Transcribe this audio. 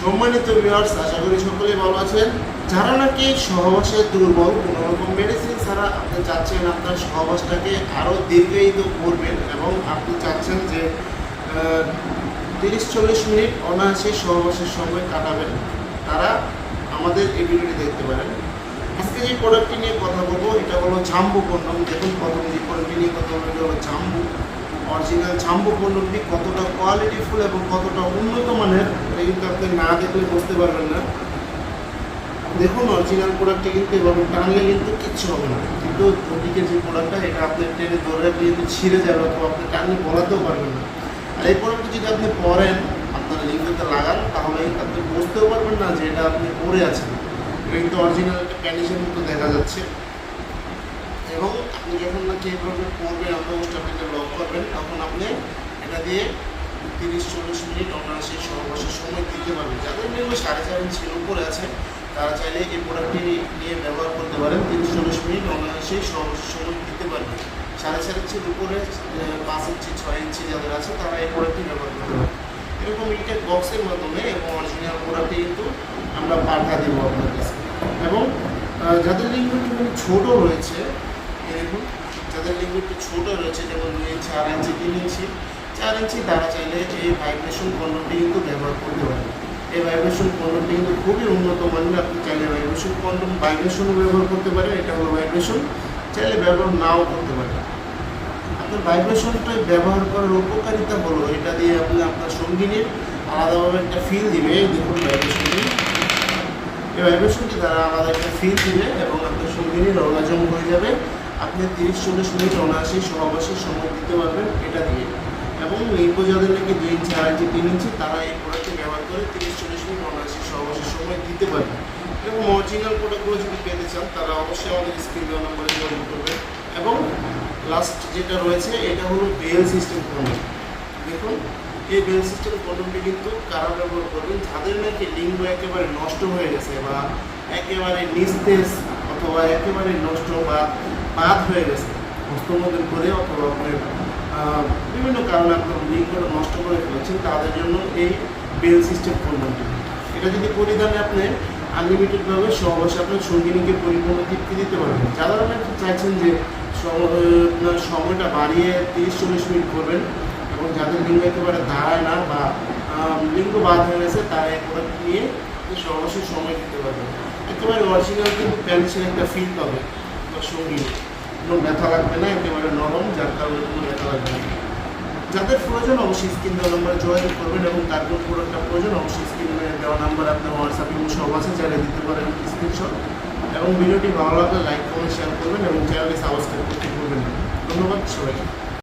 সম্মানিত ভিউয়ার্স, আশা করি সকলেই ভালো আছেন। যারা নাকি সহবাসে দুর্বল, কোনো রকম মেডিসিন ছাড়া আপনি চাচ্ছেন আপনার সহবাসটাকে আরও দীর্ঘায়িত করবেন এবং আপনি চাচ্ছেন যে 30-40 মিনিট অনায়াসে সহবাসের সময় কাটাবেন, তারা আমাদের এই ভিডিওটি দেখতে পারেন। আজকে যে প্রোডাক্টটি নিয়ে কথা বলবো এটা হলো জাম্বো কন্ডম। দেখুন প্রথম যে প্রোডাক্টটি নিয়ে কথা বলবো এটা হলো জাম্বো। অরিজিনাল জাম্বো কন্ডমটি কতটা কোয়ালিটিফুল এবং কতটা উন্নত মানের এটা কিন্তু আপনি না দেখলে বুঝতে পারবেন না। দেখুন অরিজিনাল প্রোডাক্টটি কিন্তু এভাবে টানলে কিন্তু কিচ্ছু হবে না, কিন্তু ওদিকে যে প্রোডাক্টটা এটা আপনি টেনে ধরে রাখলে কিন্তু ছিঁড়ে যাবে অথবা আপনি টানলে বলাতেও পারবেন না। আর এই প্রোডাক্টটি যদি আপনি পরেন, আপনার লিঙ্গতে লাগান, তাহলে আপনি বুঝতেও পারবেন না যে এটা আপনি পরে আছেন। এটা কিন্তু অরিজিনাল একটা প্যানিসের মতো দেখা যাচ্ছে। এবং আপনি যখন নাকি এইভাবে পরবেন, আপনার স্টাফিংটা লক করবেন, তখন আপনি এটা দিয়ে 30-40 মিনিট অনায়াসে সহবাসের সময় দিতে পারবেন। যাদের লিঙ্গ 4.5 ইঞ্চির উপরে আছে তারা চাইলে এই প্রোডাক্টটি নিয়ে ব্যবহার করতে পারেন। 30-40 মিনিট অনায়াসে সহবাসের সময় দিতে পারবেন। 4.5 ইঞ্চির উপরে 5 ইঞ্চি 6 ইঞ্চি যাদের আছে তারা এই প্রোডাক্টটি ব্যবহার করতে পারেন। এরকম ইটের বক্সের মাধ্যমে এবং অরিজিনাল প্রোডাক্টটি কিন্তু আমরা পাঠা দেবো আপনার কাছে। এবং যাদের লিঙ্গ একটু ছোটো রয়েছে, দেখুন যাদের লিঙ্গ একটু ছোটো রয়েছে, যেমন 2 ইঞ্চি 4 ইঞ্চি 3 ইঞ্চি 4 ইঞ্চি, তারা চাইলে এই ভাইব্রেশন কন্ডমটি কিন্তু ব্যবহার করতে পারেন। এই ভাইব্রেশন কন্ডমটি কিন্তু খুবই উন্নত মানের। আপনি চাইলে ভাইব্রেশনও ব্যবহার করতে পারেন। এটা হলো ভাইব্রেশন, চাইলে ব্যবহার নাও করতে পারেন। আপনার ভাইব্রেশনটা ব্যবহার করার উপকারিতা হলো এটা দিয়ে আপনি আপনার সঙ্গিনীর আলাদাভাবে একটা ফিল দিবে। দেখুন ভাইব্রেশনটি, এই ভাইব্রেশনটি দ্বারা আলাদা একটা ফিল দিবে এবং আপনার সঙ্গিনীর অর্গাজম হয়ে যাবে। আপনি 30-40 মিনিট অনায়াসে সহবাসের সময় দিতে পারবেন এটা দিয়ে। এবং লিঙ্গ যাদের নাকি 2 ইঞ্চি 4 ইঞ্চি 3 ইঞ্চি তারা এই প্রোডাক্টটি ব্যবহার করে 30-40 মিনিট অনায়াসে সহবাসের সময় দিতে পারবেন। এবং অরিজিনাল প্রোডাক্টগুলো যদি পেতে চান তারা অবশ্যই আমাদের স্ক্রিন দেওয়া নম্বরে যোগাযোগ করবেন। এবং লাস্ট যেটা রয়েছে এটা হলো বেল সিস্টেম কন্ডম। দেখুন এই বেল সিস্টেম কন্ডমটি কিন্তু কারা ব্যবহার করবেন, যাদের নাকি লিঙ্গ একেবারে নষ্ট হয়ে গেছে বা একেবারে নিস্তেজ অথবা একেবারে নষ্ট বা বাদ হয়ে গেছে হস্তমোদন করে, অথবা আপনার বিভিন্ন কারণে আপনার লিঙ্গটা নষ্ট করে ফেলেছেন, তাদের জন্য এই বেল সিস্টেম কন্ডমটি। এটা যদি পরিধানে আপনি আনলিমিটেডভাবে সহবাসে আপনার সঙ্গিনীকে পরিপূর্ণ তৃপ্তি দিতে পারবেন। যারা আপনি চাইছেন যে আপনার সময়টা বাড়িয়ে 30-40 মিনিট করবেন এবং যাদের লিঙ্গ একেবারে দাঁড়ায় না বা লিঙ্গ বাদ হয়ে গেছে তারা এই প্রোডাক্ট নিয়ে সহবাসের সময় দিতে পারবেন। একেবারে অরিজিনাল কিন্তু প্যান্সের একটা ফিল পাবে আপনার সঙ্গিনী, কোনো ব্যথা লাগবে না, একেবারে নরম, যার কারণে কোনো ব্যথা লাগবে না। যাদের প্রয়োজন অবশ্যই স্ক্রিন দেওয়া নাম্বারে যোগাযোগ করবেন এবং তার কোনো প্রোডাক্টটা প্রয়োজন অবশ্যই স্ক্রিনে দেওয়া নাম্বার আপনার হোয়াটসঅ্যাপে এবং সব আছে, চাইলে দিতে পারেন স্ক্রিনশট। এবং ভিডিওটি ভালো লাগলে লাইক কমেন্ট শেয়ার করবেন এবং চ্যানেলটি সাবস্ক্রাইব করতে ভুলবেন না। ধন্যবাদ সবাইকে।